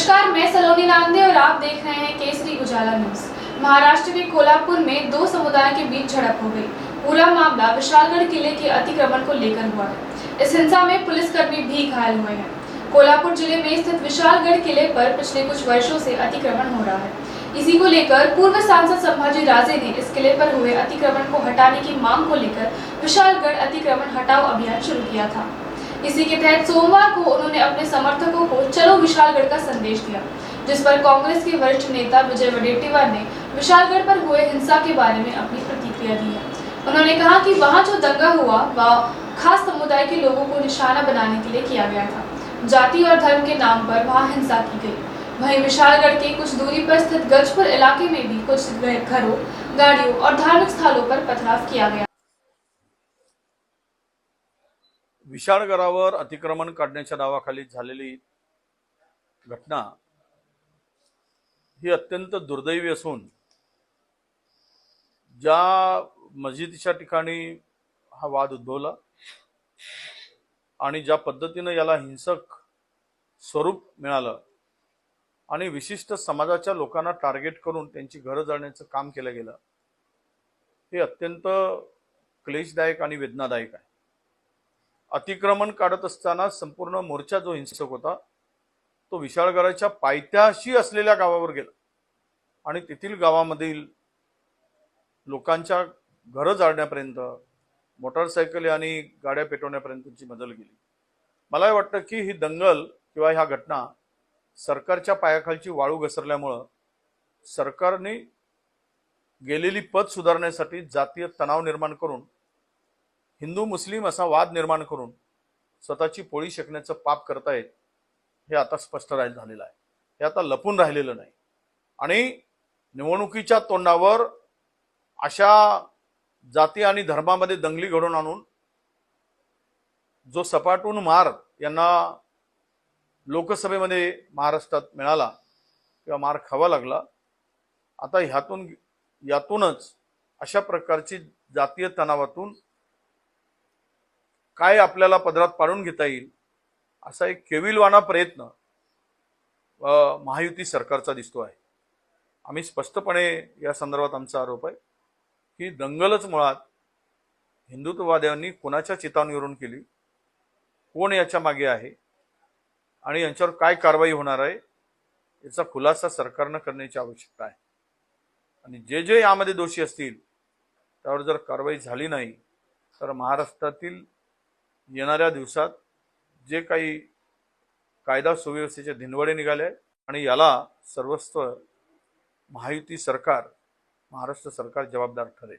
नमस्कार, मैं सलोनी नांदे और आप देख रहे हैं केसरी उजाला न्यूज। महाराष्ट्र के कोल्हापुर में दो समुदाय के बीच झड़प हो गई। पूरा मामला विशालगढ़ किले के अतिक्रमण को लेकर हुआ है। इस हिंसा में पुलिसकर्मी भी घायल हुए हैं। कोल्हापुर जिले में स्थित विशालगढ़ किले पर पिछले कुछ वर्षों से अतिक्रमण हो रहा है। इसी को लेकर पूर्व सांसद संभाजी राजे ने इस किले पर हुए अतिक्रमण को हटाने की मांग को लेकर विशालगढ़ अतिक्रमण हटाओ अभियान शुरू किया था। इसी के तहत सोमवार को उन्होंने अपने समर्थकों को चलो विशालगढ़ का संदेश दिया, जिस पर कांग्रेस के वरिष्ठ नेता विजय वडेट्टीवार ने विशालगढ़ पर हुए हिंसा के बारे में अपनी प्रतिक्रिया दी है। उन्होंने कहा कि वहां जो दंगा हुआ वह खास समुदाय के लोगों को निशाना बनाने के लिए किया गया था। जाति और धर्म के नाम पर वहां हिंसा की गई। वहीं विशालगढ़ के कुछ दूरी पर स्थित गजपुर इलाके में भी कुछ घरों, गाड़ियों और धार्मिक स्थलों पर पथराव किया गया। विशाळगडावर अतिक्रमण काढण्याच्या नावाखाली झालेली घटना ही अत्यंत दुर्दैवी असून ज्या मस्जिदीच्या ठिकाणी हा वाद उद्भवला आणि ज्या पद्धतीने याला हिंसक स्वरूप मिळालं आणि विशिष्ट समाजाच्या लोकांना टार्गेट करून त्यांची घरं जाळण्याचं काम केलं गेलं, हे अत्यंत क्लेशदायक आणि वेदनादायक आहे। अतिक्रमण काढत असताना संपूर्ण मोर्चा जो हिंसक होता तो विशाळगडाच्या पायथ्याशी असलेल्या गावावर गेला आणि तेथील गावामधील लोकांच्या घरं जाळण्यापर्यंत, मोटारसायकली आणि गाड्या पेटवण्यापर्यंतची मजल गेली। मला वाटतं की ही दंगल किंवा ह्या घटना सरकारच्या पायाखालची वाळू घसरल्यामुळे सरकारने गेलेली पद सुधारण्यासाठी जातीय तणाव निर्माण करून, हिंदू मुस्लिम असा वाद निर्माण करून स्वतःची पोळी शेकण्याचं पाप करतायत, हे आता स्पष्ट झालेलं आहे। हे आता लपून राहिलेलं नाही आणि निवडणुकीच्या तोंडावर अशा जाती आणि धर्मामध्ये दंगली घडवून आणून जो सपाटून मार यांना लोकसभेमध्ये महाराष्ट्रात मिळाला किंवा मार खावा लागला, आता यातूनच अशा प्रकारची जातीय तणावातून काय आपल्याला पदरात पाडून घेता येईल असा एक केविलवाणा प्रयत्न महायुती सरकारचा दिसतो आहे। आम्ही स्पष्टपणे या संदर्भात आमचा आरोप आहे की दंगलच मुळात हिंदुत्ववाद्यांनी कोणाच्या चितावणीवरून केली, कोण याच्या मागे आहे आणि यांच्यावर काय कारवाई होणार आहे याचा खुलासा सरकारनं करण्याची आवश्यकता आहे। आणि जे जे यामध्ये दोषी असतील त्यावर जर कारवाई झाली नाही तर महाराष्ट्रातील येणाऱ्या दिवसात जे काही कायदा सुव्यवस्थेचे धिंडवडे निघाले आणि याला सर्वस्व महायुती सरकार, महाराष्ट्र सरकार जबाबदार ठरेल।